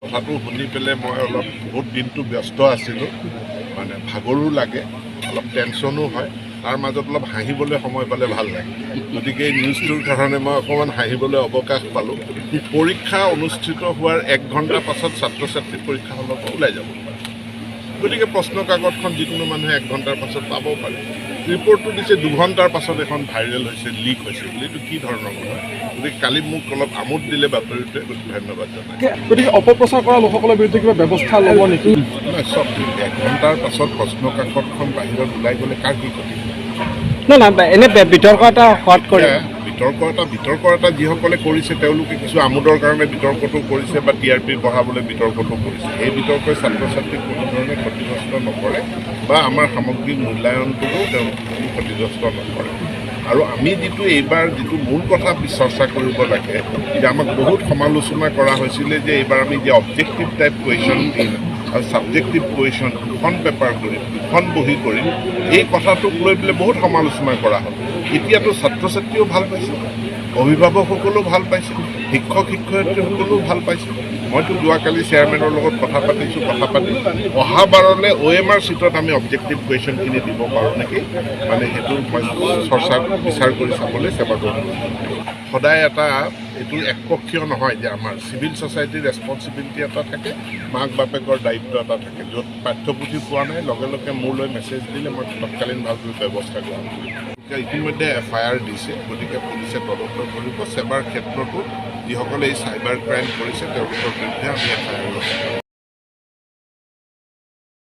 কথাটো শুনি পেলাই মই অলপ বহুত দিনটো ব্যস্ত আছিলোঁ, মানে ভাগৰো লাগে, অলপ টেনশ্যনো হয়, তাৰ মাজত অলপ হাঁহিবলৈ সময় পালে ভাল লাগে। গতিকে এই নিউজটোৰ কাৰণে মই অকণমান হাঁহিবলৈ অৱকাশ পালোঁ। পৰীক্ষা অনুষ্ঠিত হোৱাৰ 1 ঘণ্টাৰ পাছত ছাত্ৰ ছাত্ৰী পৰীক্ষা হলৰ পৰা ওলাই যাব। গতিকে প্ৰশ্ন কাকতখন যিকোনো মানুহে 1 ঘণ্টাৰ পাছত পাব পাৰে। ৰিপৰ্টটো দিছে 2 ঘণ্টাৰ পাছত এখন ভাইৰেল হৈছে, লিক হৈছে বুলি। এইটো কি ধৰণৰ কথা? গতিকে কালি মোক অলপ আমোদ দিলে বাতৰিটোৱে, ধন্যবাদ জনাই। গতিকে অপপ্ৰচাৰ কৰা লোকসকলৰ বিৰুদ্ধে কিবা ব্যৱস্থা ল'ব নেকি? নাই, চব 1 ঘণ্টাৰ পাছত প্ৰশ্ন কাকতখন বাহিৰত ওলাই গ'লে কাৰ কি ক্ষতি? নাই এনে বিতৰ্ক এটা হোৱাত কৰে। বিতৰ্ক এটা যিসকলে কৰিছে তেওঁলোকে কিছু আমোদৰ কাৰণে বিতৰ্কটো কৰিছে বা TRP বঢ়াবলৈ বিতৰ্কটো কৰিছে। এই বিতৰ্কই ছাত্ৰ ছাত্ৰীক কোনো ধৰণে ক্ষতিগ্ৰস্ত নকৰে বা আমাৰ সামগ্ৰিক মূল্যায়নটোকো তেওঁলোকে কোনো ক্ষতিগ্ৰস্ত নকৰে। আৰু আমি এইবাৰ মূল কথা চৰ্চা কৰিব লাগে যে আমাক বহুত সমালোচনা কৰা হৈছিলে যে এইবাৰ আমি যে অবজেক্টিভ টাইপ কুৱেশ্যন দিম আৰু ছাবজেক্টিভ কুৱেশ্যন 2খন পেপাৰ কৰিম, 2খন বহি কৰিম, এই কথাটোক লৈ পেলাই বহুত সমালোচনা কৰা হ'ল। এতিয়াতো ছাত্ৰ ছাত্ৰীও ভাল পাইছে, অভিভাৱকসকলেও ভাল পাইছে, শিক্ষক শিক্ষয়িত্ৰীসকলেও ভাল পাইছে। মইতো যোৱাকালি চেয়াৰমেনৰ লগত কথা পাতি অহাবাৰলৈ OMR চিটত আমি অবজেক্টিভ কুৱেশ্যনখিনি দিব পাৰোঁ নেকি, মানে সেইটো মই বিচাৰ কৰি চাবলৈ চেষ্টা কৰোঁ। সদায় এইটো একপক্ষীয় নহয় যে আমাৰ চিভিল ছ'চাইটিৰ ৰেছপনচিবিলিটি এটা থাকে, মাক বাপেকৰ দায়িত্ব এটা থাকে। য'ত পাঠ্যপুথি পোৱা নাই লগে লগে মোৰলৈ মেছেজ দিলে মই তৎকালীনভাৱে ব্যৱস্থা কৰোঁ। ইতিমধ্যে FIR দিছে, গতিকে পুলিচে তদন্ত কৰিব। সেৱাৰ ক্ষেত্ৰতো যিসকলে এই চাইবাৰ ক্ৰাইম কৰিছে তেওঁলোকৰ বিৰুদ্ধে আমি FIR